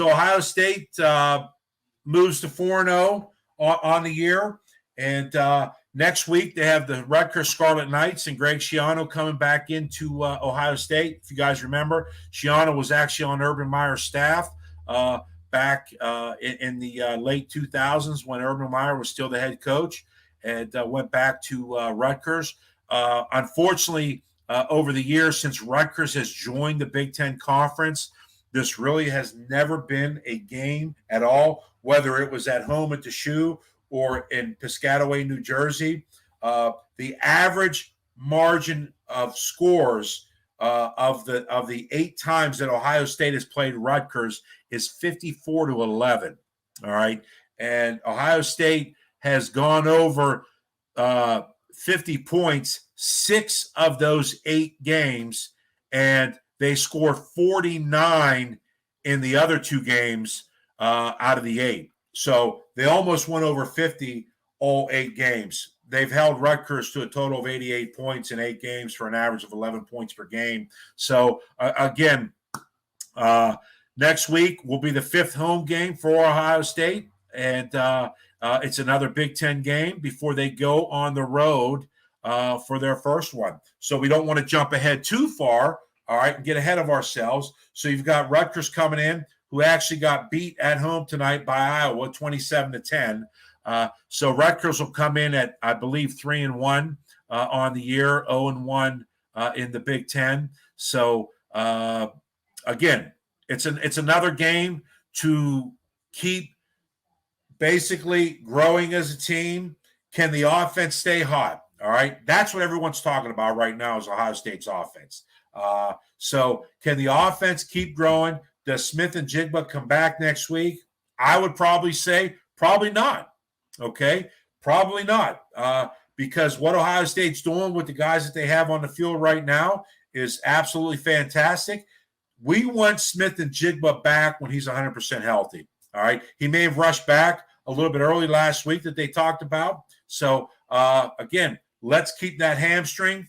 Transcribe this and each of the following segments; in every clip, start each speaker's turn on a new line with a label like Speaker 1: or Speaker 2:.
Speaker 1: So Ohio State moves to 4-0 on the year. And next week, they have the Rutgers Scarlet Knights and Greg Schiano coming back into Ohio State. If you guys remember, Schiano was actually on Urban Meyer's staff back in the late 2000s when Urban Meyer was still the head coach, and went back to Rutgers. Unfortunately, over the years since Rutgers has joined the Big Ten Conference, this really has never been a game at all, whether it was at home at the Shoe or in Piscataway, New Jersey. The average margin of scores of the 8 times that Ohio State has played Rutgers is 54-11. All right. And Ohio State has gone over 50 points 6 of those 8 games, and they score 49 in the other 2 games out of the 8. So they almost went over 50 all 8 games. They've held Rutgers to a total of 88 points in 8 games for an average of 11 points per game. So, again, next week will be the 5th home game for Ohio State, and it's another Big Ten game before they go on the road for their first one. So we don't want to jump ahead too far, all right, and get ahead of ourselves. So you've got Rutgers coming in, who actually got beat at home tonight by Iowa, 27-10. So Rutgers will come in at, I believe, 3-1 on the year, 0-1 in the Big Ten. So again, it's another game to keep basically growing as a team. Can the offense stay hot? All right, that's what everyone's talking about right now is Ohio State's offense. So can the offense keep growing? Does Smith and Jigma come back next week? I would probably say probably not. Okay, probably not, because what Ohio State's doing with the guys that they have on the field right now is absolutely fantastic. We want Smith and Jigma back when he's 100% healthy. All right, he may have rushed back a little bit early last week that they talked about. So again, let's keep that hamstring.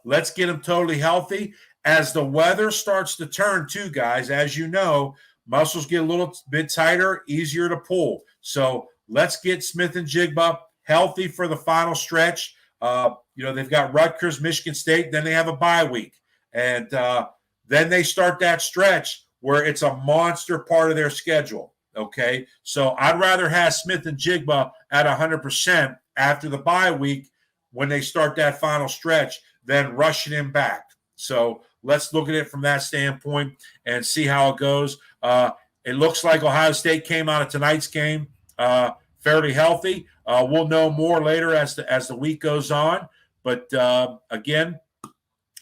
Speaker 1: Let's get him totally healthy. As the weather starts to turn too, guys, as you know, muscles get a little bit tighter, easier to pull. So let's get Smith and Jigma healthy for the final stretch. They've got Rutgers, Michigan State, then they have a bye week. And then they start that stretch where it's a monster part of their schedule, okay? So I'd rather have Smith and Jigma at 100% after the bye week when they start that final stretch than rushing him back. So let's look at it from that standpoint and see how it goes. It looks like Ohio State came out of tonight's game fairly healthy. We'll know more later as the week goes on. But, again,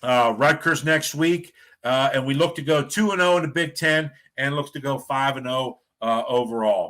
Speaker 1: Rutgers next week. And we look to go 2-0 in the Big Ten and look to go 5-0 overall.